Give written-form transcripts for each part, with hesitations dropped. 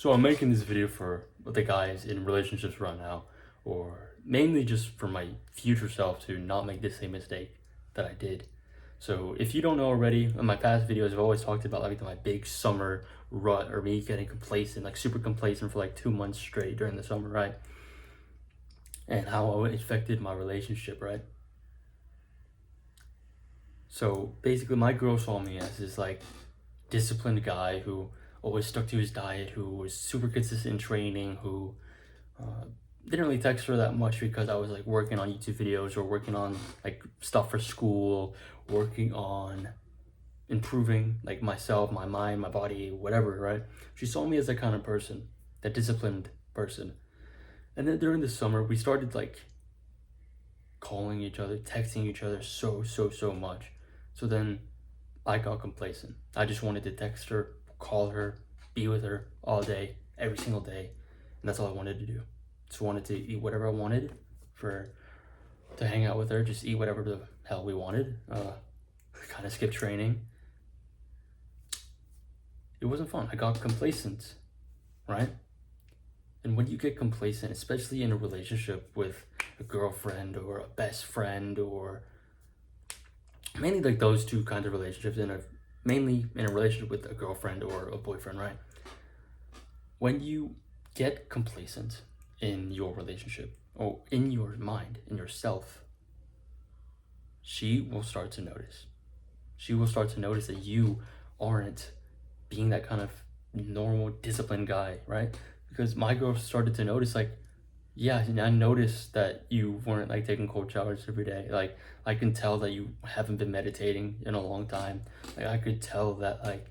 So I'm making this video for the guys in relationships right now, or mainly just for my future self to not make the same mistake that I did. So if you don't know already, in my past videos, I've always talked about like my big summer rut or me getting complacent, like super complacent for like 2 months straight during the summer, right? And how it affected my relationship, right? So basically my girl saw me as this like disciplined guy who always stuck to his diet, who was super consistent in training, who didn't really text her that much because I was like working on YouTube videos or working on like stuff for school, working on improving like myself, my mind, my body, whatever, right? She saw me as that kind of person, that disciplined person. And then during the summer, we started like calling each other, texting each other so much. So then I got complacent. I just wanted to text her, call her, be with her all day, every single day. And that's all I wanted to do. Just wanted to eat whatever I wanted to hang out with her, just eat whatever the hell we wanted. Kind of skip training. It wasn't fun. I got complacent, right? And when you get complacent, especially in a relationship with a girlfriend or a best friend, or mainly like those two kinds of relationships, mainly in a relationship with a girlfriend or a boyfriend, right? When you get complacent in your relationship or in your mind, in yourself, she will start to notice. She will start to notice that you aren't being that kind of normal, disciplined guy, right? Because my girl started to notice, like, yeah, I noticed that you weren't like taking cold showers every day. Like, I can tell that you haven't been meditating in a long time. Like, I could tell that like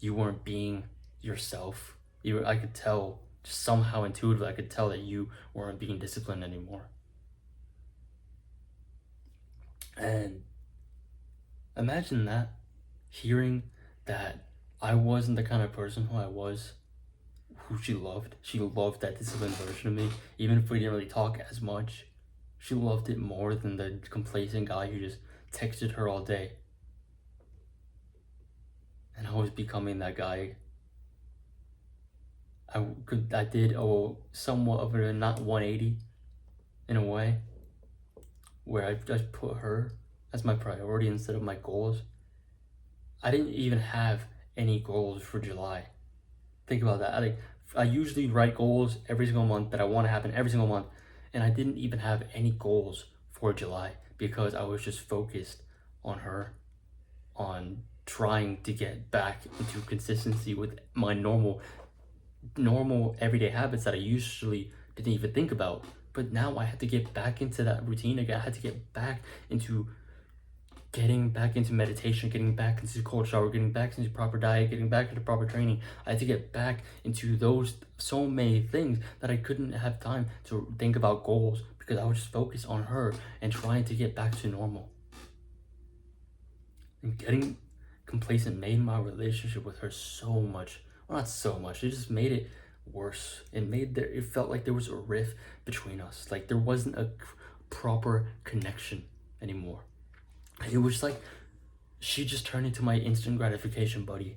you weren't being yourself. I could tell just somehow intuitively. I could tell that you weren't being disciplined anymore. And imagine that, hearing that I wasn't the kind of person who she loved. She loved that disciplined version of me. Even if we didn't really talk as much, she loved it more than the complacent guy who just texted her all day. And I was becoming that guy. I did somewhat of a not 180 in a way, where I just put her as my priority instead of my goals. I didn't even have any goals for July. Think about that. I usually write goals every single month that I want to happen every single month, and I didn't even have any goals for July because I was just focused on her, on trying to get back into consistency with my normal everyday habits that I usually didn't even think about. But now I had to get back into that routine again. I had to get back into getting back into meditation, getting back into cold shower, getting back into proper diet, getting back into proper training. I had to get back into those so many things that I couldn't have time to think about goals because I was just focused on her and trying to get back to normal. And getting complacent made my relationship with her so much, well, not so much, it just made it worse. It felt like there was a rift between us. Like there wasn't a proper connection anymore. It was like she just turned into my instant gratification buddy,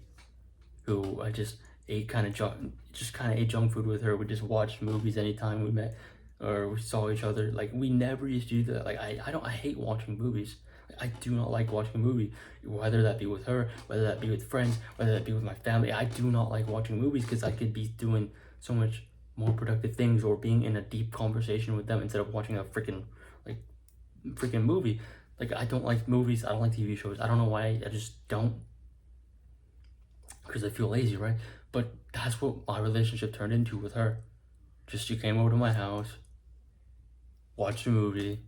who I just ate ate junk food with her. We just watched movies anytime we met or we saw each other. Like we never used to do that. Like I hate watching movies. I do not like watching a movie, whether that be with her, whether that be with friends, whether that be with my family. I do not like watching movies because I could be doing so much more productive things or being in a deep conversation with them instead of watching a freaking movie. Like, I don't like movies, I don't like TV shows. I don't know why, I just don't. Because I feel lazy, right? But that's what my relationship turned into with her. Just she came over to my house, watched a movie,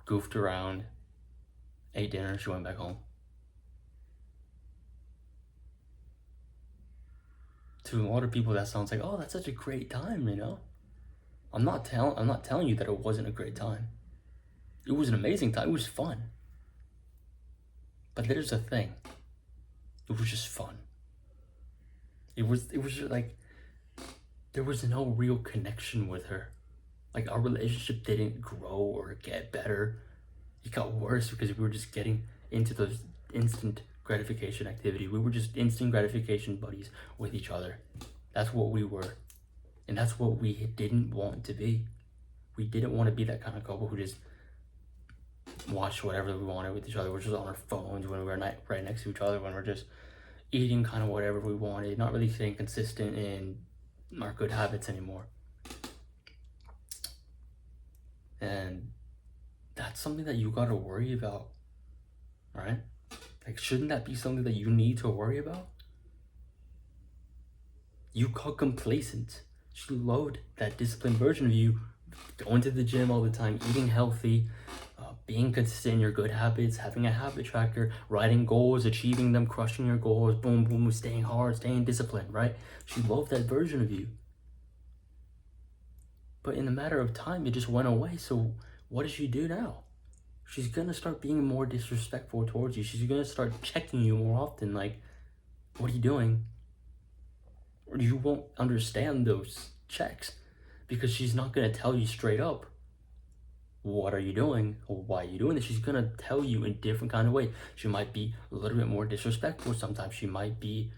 goofed around, ate dinner, she went back home. To a lot of people, that sounds like, oh, that's such a great time, you know? I'm not telling you that it wasn't a great time. It was an amazing time. It was fun. But there's a thing. It was just fun. It was just like, there was no real connection with her. Like our relationship didn't grow or get better. It got worse because we were just getting into those instant gratification activity. We were just instant gratification buddies with each other. That's what we were. And that's what we didn't want to be. We didn't want to be that kind of couple who just watched whatever we wanted with each other. We're just on our phones when we're not right next to each other, when we're just eating kind of whatever we wanted, not really staying consistent in our good habits anymore. And that's something that you gotta worry about, right? Like, shouldn't that be something that you need to worry about? You got complacent. She loved that disciplined version of you, going to the gym all the time, eating healthy, being consistent in your good habits, having a habit tracker, writing goals, achieving them, crushing your goals, boom, boom, staying hard, staying disciplined, right? She loved that version of you. But in a matter of time, it just went away. So what does she do now? She's gonna start being more disrespectful towards you. She's gonna start checking you more often, like, what are you doing? Or you won't understand those checks because she's not gonna tell you straight up, what are you doing or why are you doing this. She's gonna tell you in different kind of way. She might be a little bit more disrespectful sometimes. She might be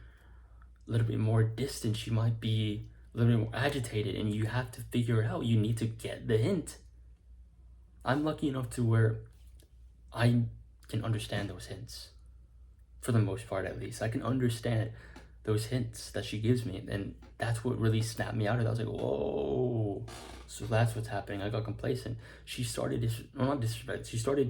a little bit more distant. She might be a little bit more agitated, and you have to figure it out. You need to get the hint. I'm lucky enough to where I can understand those hints, for the most part at least. I can understand those hints that she gives me, and that's what really snapped me out of it. I was like, whoa, so that's what's happening. I got complacent. She started not disrespect, she started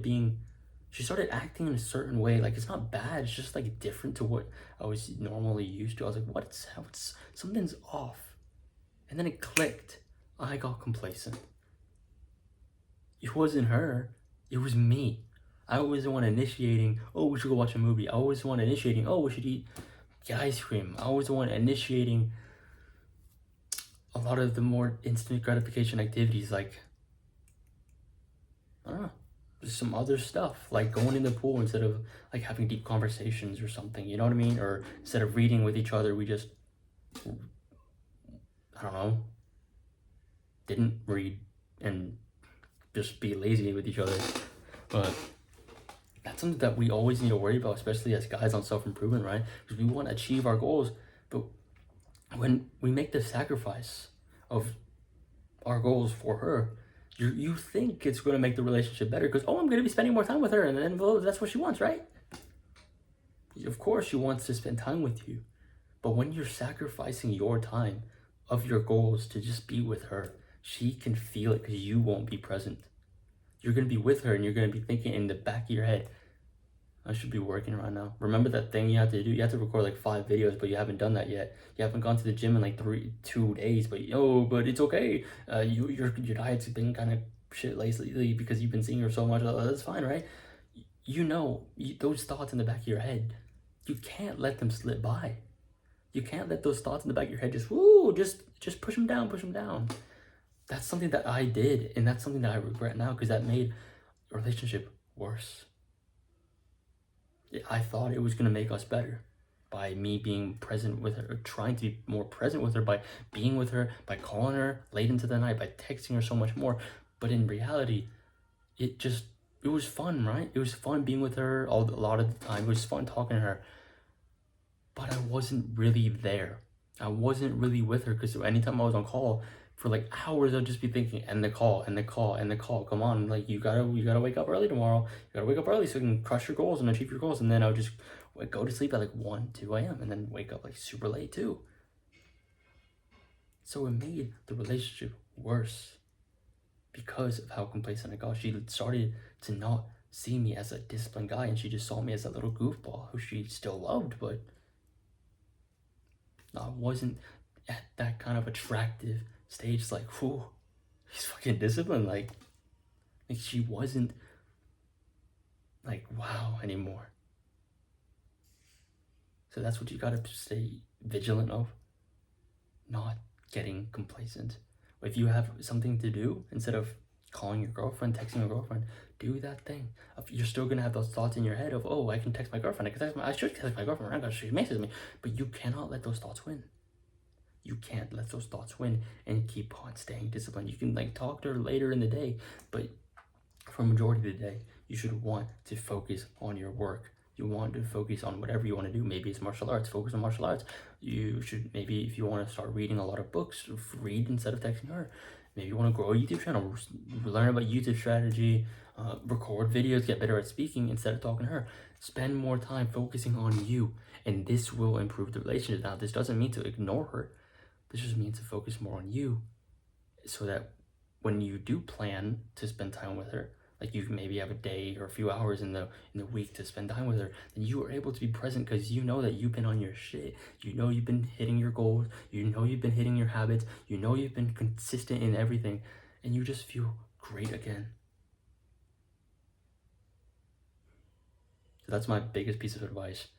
acting in a certain way. Like, it's not bad, it's just like different to what I was normally used to. I was like, what's something's off. And then it clicked. I got complacent. It wasn't her, it was me. I was the one initiating, oh, we should go watch a movie. I was the one initiating, oh, we should get ice cream. I was the one initiating a lot of the more instant gratification activities, like, I don't know, just some other stuff, like going in the pool instead of like having deep conversations or something, you know what I mean? Or instead of reading with each other, we just, I don't know, didn't read and just be lazy with each other. But that's something that we always need to worry about, especially as guys on self-improvement, right? Because we want to achieve our goals, but when we make the sacrifice of our goals for her, you think it's going to make the relationship better because, oh, I'm going to be spending more time with her, and then, well, that's what she wants, right? Of course she wants to spend time with you, but when you're sacrificing your time of your goals to just be with her, she can feel it because you won't be present. You're going to be with her and you're going to be thinking in the back of your head, I should be working right now. Remember that thing you have to do? You have to record like 5 videos, but you haven't done that yet. You haven't gone to the gym in like 2 days, but but it's okay. Your diet's been kind of shit lately because you've been seeing her so much. That's fine, right? Those thoughts in the back of your head, you can't let them slip by. You can't let those thoughts in the back of your head just push them down, push them down. That's something that I did, and that's something that I regret now because that made a relationship worse. I thought it was going to make us better by me being present with her, or trying to be more present with her, by being with her, by calling her late into the night, by texting her so much more. But in reality, it was fun, right? It was fun being with her a lot of the time. It was fun talking to her. But I wasn't really there. I wasn't really with her because anytime I was on call, for like hours, I'd just be thinking, end the call, end the call, end the call. Come on, like you gotta wake up early tomorrow. You gotta wake up early so you can crush your goals and achieve your goals. And then I would just go to sleep at like 1, 2 a.m. and then wake up like super late too. So it made the relationship worse because of how complacent I got. She started to not see me as a disciplined guy, and she just saw me as a little goofball who she still loved, but I wasn't at that kind of attractive stage, like, whew, he's fucking disciplined. Like she wasn't like wow anymore. So that's what you gotta stay vigilant of, not getting complacent. If you have something to do, instead of calling your girlfriend, texting your girlfriend, do that thing. You're still gonna have those thoughts in your head of, oh, I can text my girlfriend, I should text my girlfriend right now, she messages me. But you cannot let those thoughts win. You can't let those thoughts win and keep on staying disciplined. You can like talk to her later in the day, but for a majority of the day, you should want to focus on your work. You want to focus on whatever you want to do. Maybe it's martial arts. Focus on martial arts. You should, maybe if you want to start reading a lot of books, read instead of texting her. Maybe you want to grow a YouTube channel, learn about YouTube strategy, record videos, get better at speaking instead of talking to her. Spend more time focusing on you, and this will improve the relationship. Now, this doesn't mean to ignore her. This just means to focus more on you, so that when you do plan to spend time with her, like you maybe have a day or a few hours in the week to spend time with her, then you are able to be present because you know that you've been on your shit. You know you've been hitting your goals. You know you've been hitting your habits. You know you've been consistent in everything, and you just feel great again. So that's my biggest piece of advice,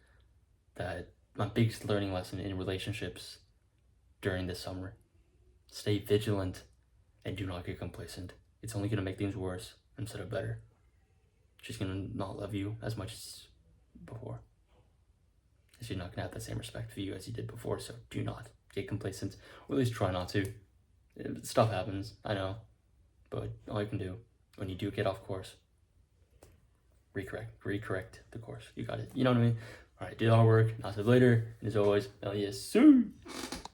that my biggest learning lesson in relationships during this summer. Stay vigilant and do not get complacent. It's only going to make things worse instead of better. She's going to not love you as much as before. She's not going to have the same respect for you as you did before, so do not get complacent, or at least try not to. Stuff happens, I know, but all you can do when you do get off course, recorrect the course. You got it. You know what I mean? All right, do all work. I'll see you later. And as always, hell yes, sir.